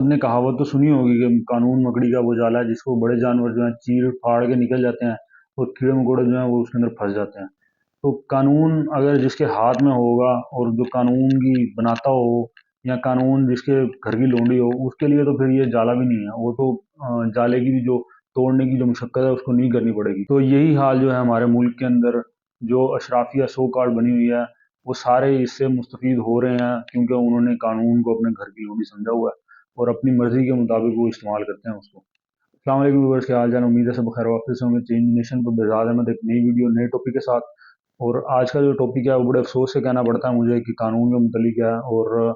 आपने कहावत तो सुनी होगी कि कानून मकड़ी का वो जाला है जिसको बड़े जानवर जो हैं चीर फाड़ के निकल जाते हैं और कीड़े मकोड़े जो हैं वो उसके अंदर फंस जाते हैं। तो कानून अगर जिसके हाथ में होगा और जो कानून की बनाता हो या कानून जिसके घर की लोंडी हो, उसके लिए तो फिर ये जाला भी नहीं है। वो तो जाले की भी जो तोड़ने की जो मशक्कत है उसको नहीं करनी पड़ेगी। तो यही हाल जो है हमारे मुल्क के अंदर जो अशराफिया सो कार्ड बनी हुई है, वो सारे इससे मुस्तफीद हो रहे हैं क्योंकि उन्होंने कानून को अपने घर की लोंडी समझा हुआ है और अपनी मर्जी के मुताबिक वो इस्तेमाल करते हैं उसको। अस्सलाम वालेकुम व्यूअर्स, क्या हाल चाल? उम्मीद है सब खैर वापस से होंगे। चेंज नेशन पर बेजाद अहमद एक नई वीडियो नए टॉपिक के साथ। और आज का जो टॉपिक है वो बड़े अफसोस से कहना पड़ता है मुझे कि कानून के मुतलिक है। और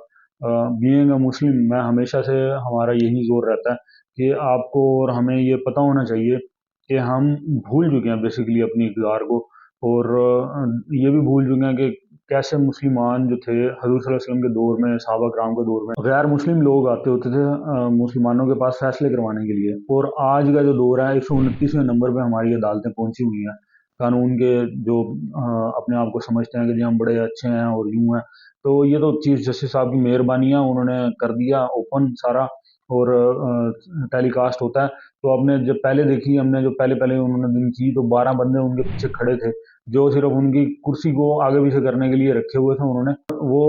बीइंग अ मुस्लिम मैं हमेशा से हमारा यही जोर रहता है कि आपको और हमें ये पता होना चाहिए कि हम भूल चुके हैं बेसिकली अपनी इक़्तिदार को। और ये भी भूल चुके हैं कि कैसे मुसलमान जो थे हजूर सल्लल्लाहु अलैहि वसल्लम के दौर में, सहाबा कराम के दौर में गैर मुस्लिम लोग आते होते थे मुसलमानों के पास फैसले करवाने के लिए। और आज का जो दौर है 129वें नंबर पे हमारी अदालतें पहुंची हुई हैं। कानून के जो अपने आप को समझते हैं कि जी हम बड़े अच्छे हैं और यूं हैं। तो ये तो चीफ जस्टिस साहब की मेहरबानी है, उन्होंने कर दिया ओपन सारा और टेलीकास्ट होता है। तो आपने जब पहले देखी, हमने जो पहले पहले उन्होंने दिन की, तो 12 बंदे उनके पीछे खड़े थे जो सिर्फ उनकी कुर्सी को आगे पीछे करने के लिए रखे हुए थे उन्होंने। वो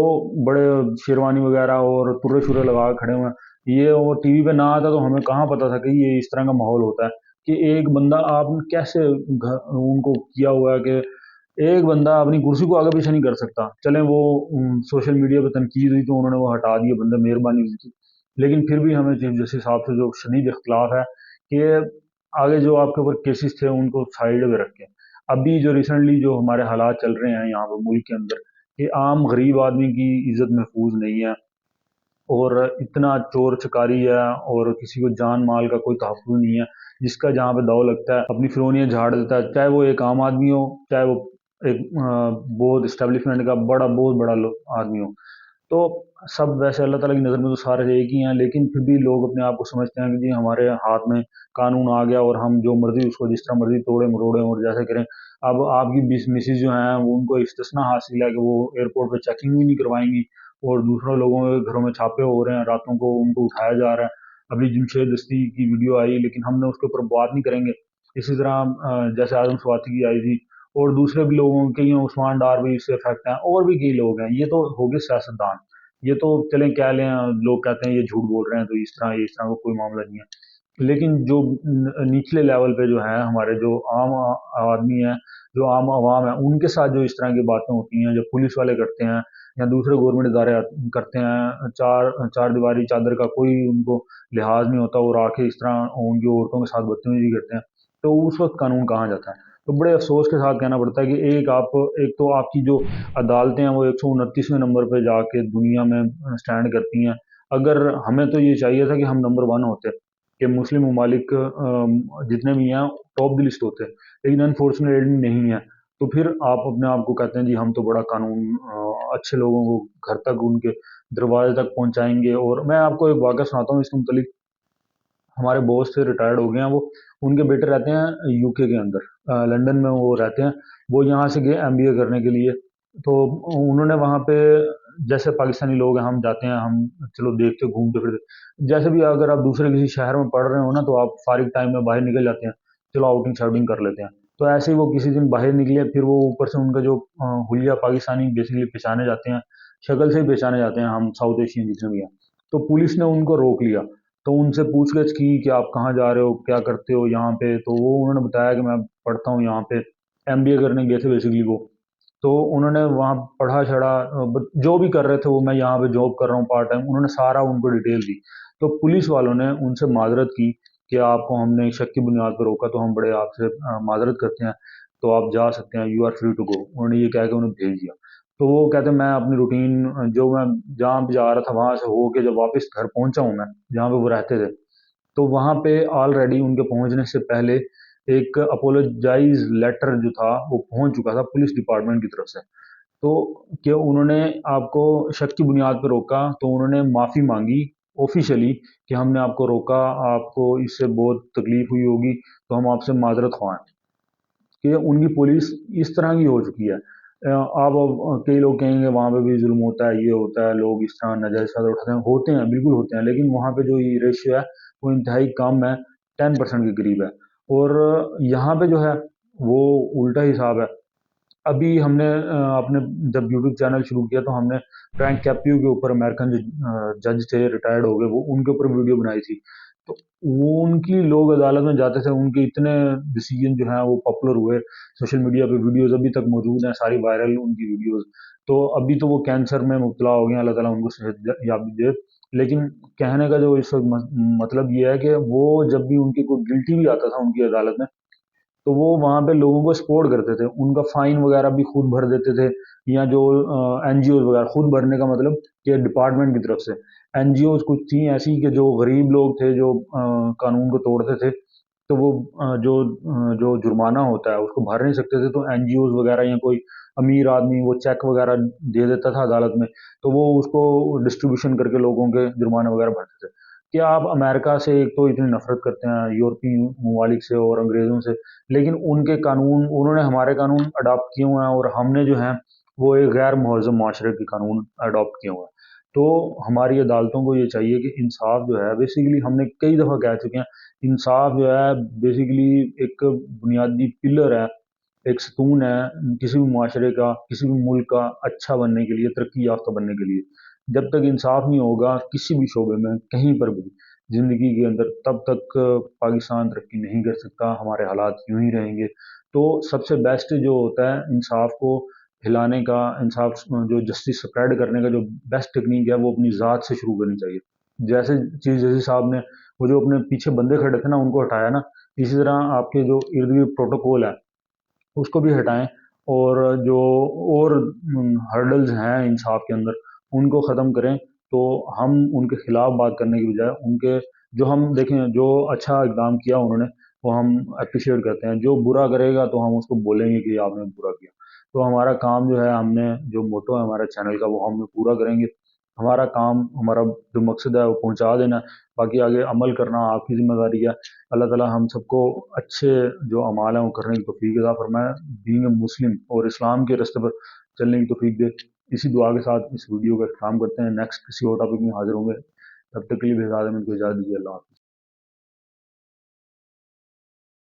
बड़े शेरवानी वगैरह और तुर्रे शुर्रे लगा के खड़े हुए हैं। ये वो टीवी पे ना आता तो हमें कहाँ पता था कि ये इस तरह का माहौल होता है कि एक बंदा आप कैसे उनको किया हुआ है कि एक बंदा अपनी कुर्सी को आगे पीछे नहीं कर सकता। चलें वो सोशल मीडिया पे तनकीद हुई तो उन्होंने वो हटा दिए बंदे, मेहरबानी हुई थी। लेकिन फिर भी हमें चीफ जस्टिस साहब से जो शदीद इख्तलाफ है कि आगे जो आपके ऊपर केसेस थे उनको साइड में रख के अभी जो रिसेंटली जो हमारे हालात चल रहे हैं यहाँ पर मुल्क के अंदर कि आम गरीब आदमी की इज्जत महफूज नहीं है और इतना चोर चकारी है और किसी को जान माल का कोई तहफ़्फ़ुज़ नहीं है। जिसका जहाँ पे दाव लगता है अपनी फिरौनियाँ झाड़ देता है, चाहे वो एक आम आदमी हो, चाहे वो एक बहुत इस्टेब्लिशमेंट का बहुत बड़ा आदमी हो। तो सब वैसे अल्लाह ताला की नज़र में तो सारे एक ही हैं, लेकिन फिर भी लोग अपने आप को समझते हैं कि जी हमारे हाथ में कानून आ गया और हम जो मर्ज़ी उसको जिस तरह मर्ज़ी तोड़ें मरोड़ें और जैसे करें। अब आपकी मिसेज़ जो हैं वो उनको इस्तिस्ना हासिल है कि वो एयरपोर्ट पे चेकिंग भी नहीं करवाएँगी और दूसरों लोगों के घरों में छापे हो रहे हैं, रातों को उनको उठाया जा रहा है। अभी जमशेद दस्ती की वीडियो आई लेकिन हमने उसके ऊपर बात नहीं करेंगे। इसी तरह जैसे आज़म स्वाति की आई थी और दूसरे भी लोगों के, ये उस्मान डार भी इससे अफेक्ट हैं और भी कई लोग हैं। ये तो हो गए सियासतदान। ये तो चलें कह लें, लोग कहते हैं ये झूठ बोल रहे हैं तो इस तरह का कोई मामला नहीं है। लेकिन जो निचले लेवल पे जो है हमारे जो आम आदमी है, जो आम आवाम है, उनके साथ जो इस तरह की बातें होती हैं, जो पुलिस वाले करते हैं या दूसरे गवर्नमेंट इदारे करते हैं, चार चार दीवारी चादर का कोई उनको लिहाज नहीं होता और आके इस तरह उनकी औरतों के साथ बदतमीजी करते हैं, तो उस वक्त कानून कहाँ जाता है? तो बड़े अफसोस के साथ कहना पड़ता है कि एक तो आपकी जो अदालतें हैं वो 129वें नंबर पे जाके दुनिया में स्टैंड करती हैं। अगर हमें तो ये चाहिए था कि हम नंबर 1 होते कि मुस्लिम ममालिक जितने भी हैं टॉप द लिस्ट होते, लेकिन अनफॉर्चुनेटली नहीं है। तो फिर आप अपने आप को कहते हैं जी हम तो बड़ा कानून अच्छे लोगों को घर तक उनके दरवाजे तक पहुंचाएंगे। और मैं आपको एक वाक़या सुनाता हूँ इसके मुतालिक। हमारे बॉस से रिटायर्ड हो गए हैं वो, उनके बेटे रहते हैं यूके के अंदर, लंदन में वो रहते हैं। वो यहाँ से गए एमबीए करने के लिए। तो उन्होंने वहाँ पे जैसे पाकिस्तानी लोग हैं हम जाते हैं, हम चलो देखते घूमते फिरते जैसे भी, अगर आप दूसरे किसी शहर में पढ़ रहे हो ना तो आप फारिग टाइम में बाहर निकल जाते हैं, चलो आउटिंग शाउटिंग कर लेते हैं। तो ऐसे ही वो किसी दिन बाहर निकले, फिर वो ऊपर से उनका जो हुलिया पाकिस्तानी बेसिकली पहचाने जाते हैं, शक्ल से ही पहचाने जाते हैं हम साउथ एशियन जितने भी हैं। तो पुलिस ने उनको रोक लिया। तो उनसे पूछ-गछ की कि आप कहाँ जा रहे हो? क्या करते हो यहाँ पे? तो वो उन्होंने बताया कि मैं पढ़ता हूँ यहाँ पे, एमबीए करने गए थे बेसिकली वो। तो उन्होंने वहाँ पढ़ा-छढ़ा जो भी कर रहे थे वो, मैं यहाँ पे जॉब कर रहा हूँ पार्ट टाइम, उन्होंने सारा उनको डिटेल दी। तो पुलिस वालों ने उनसे माज़रत की कि आपको हमने शक की बुनियाद पर रोका तो हम बड़े आपसे माज़रत करते हैं, तो आप जा सकते हैं, you are free to go. उन्होंने ये कह के उन्हें भेज दिया। तो वो कहते हैं मैं अपनी रूटीन जो मैं जहाँ भी जा रहा था वहाँ से होके जब वापस घर पहुँचा हूँ मैं, जहाँ पे वो रहते थे, तो वहाँ पे ऑलरेडी उनके पहुँचने से पहले एक अपोलोजाइज़ लेटर जो था वो पहुँच चुका था पुलिस डिपार्टमेंट की तरफ से। तो क्या उन्होंने आपको शक की बुनियाद पर रोका तो उन्होंने माफ़ी माँगी ऑफ़िशियली कि हमने आपको रोका, आपको इससे बहुत तकलीफ़ हुई होगी, तो हम आपसे माज़रत ख़्वाह हैं। कि उनकी पुलिस इस तरह की हो चुकी है। आप कई लोग कहेंगे वहाँ पे भी जुल्म होता है, ये होता है, लोग इस तरह नाजायज़ फ़ायदा उठाते हैं, होते हैं, बिल्कुल होते हैं, लेकिन वहाँ पे जो ये रेशियो है वो इंतहाई कम है, 10% के करीब है। और यहाँ पे जो है वो उल्टा हिसाब है। अभी हमने अपने जब यूट्यूब चैनल शुरू किया तो हमने फ्रैंक कैप्यू के ऊपर, अमेरिकन जो जज थे, रिटायर्ड हो गए, वो उनके ऊपर वीडियो बनाई थी। तो वो उनकी लोग अदालत में जाते थे, उनके इतने डिसीजन जो हैं वो पॉपुलर हुए, सोशल मीडिया पे वीडियोस अभी तक मौजूद हैं, सारी वायरल उनकी वीडियोस। तो अभी तो वो कैंसर में मुब्तला हो गए हैं, अल्लाह ताला उनको सेहत याब दे। लेकिन कहने का जो इस वक्त मतलब ये है कि वो जब भी उनकी कोई गिल्टी भी आता था उनकी अदालत में, तो वो वहाँ पे लोगों को सपोर्ट करते थे, उनका फाइन वगैरह भी खुद भर देते थे, या जो एनजीओ वगैरह, खुद भरने का मतलब कि डिपार्टमेंट की तरफ से। एनजीओ कुछ थी ऐसी कि जो गरीब लोग थे, जो कानून को तोड़ते थे, तो वो जो जुर्माना होता है उसको भर नहीं सकते थे, तो एनजीओ वगैरह या कोई अमीर आदमी वो चेक वगैरह दे देता था अदालत में, तो वो उसको डिस्ट्रीब्यूशन करके लोगों के जुर्माने वगैरह भरते थे। कि आप अमेरिका से एक तो इतनी नफरत करते हैं, यूरोपीय ममालिक से और अंग्रेज़ों से, लेकिन उनके कानून, उन्होंने हमारे कानून अडॉप्ट किए हुए हैं, और हमने जो है वो एक गैर महज़म माशरे के कानून अडॉप्ट किए हुए हैं। तो हमारी अदालतों को ये चाहिए कि इंसाफ जो है, बेसिकली हमने कई दफ़ा कह चुके हैं, इंसाफ जो है बेसिकली एक बुनियादी पिलर है, एक सतून है किसी भी माशरे का, किसी भी मुल्क का अच्छा बनने के लिए, तरक्की याफ्ता बनने के लिए। जब तक इंसाफ नहीं होगा किसी भी शोबे में, कहीं पर भी ज़िंदगी के अंदर, तब तक पाकिस्तान तरक्की नहीं कर सकता, हमारे हालात यूं ही रहेंगे। तो सबसे बेस्ट जो होता है इंसाफ को फैलाने का, इंसाफ जो जस्टिस स्प्रेड करने का जो बेस्ट टेक्निक है, वो अपनी ज़ात से शुरू करनी चाहिए। जैसे चीफ जस्टिस साहब ने वो जो अपने पीछे बंदे खड़े थे ना, उनको हटाया ना, इसी तरह आपके जो इर्द गिर्द प्रोटोकॉल है उसको भी हटाएं, और जो और हर्डल्स हैं इंसाफ के अंदर उनको ख़त्म करें। तो हम उनके खिलाफ बात करने की बजाय उनके, जो हम देखें जो अच्छा इकदाम किया उन्होंने, वो हम अप्रिशिएट करते हैं, जो बुरा करेगा तो हम उसको बोलेंगे कि आपने बुरा किया। तो हमारा काम जो है, हमने जो मोटो है हमारे चैनल का, वो हम पूरा करेंगे। हमारा काम, हमारा जो मकसद है वो पहुंचा देना, बाकी आगे अमल करना आपकी ज़िम्मेदारी है। अल्लाह ताला हम सबको अच्छे जो अमाल हैं वो करने की तौफीक अता फरमाए, बीइंग अ मुस्लिम और इस्लाम के रास्ते पर चलने की तौफीक दे। इसी दुआ के साथ इस वीडियो का इख्तिताम करते हैं, नेक्स्ट किसी और टॉपिक में हाजिर होंगे। तब तक के लिए भी इजाज़त दीजिए, अल्लाह हाफ़िज़।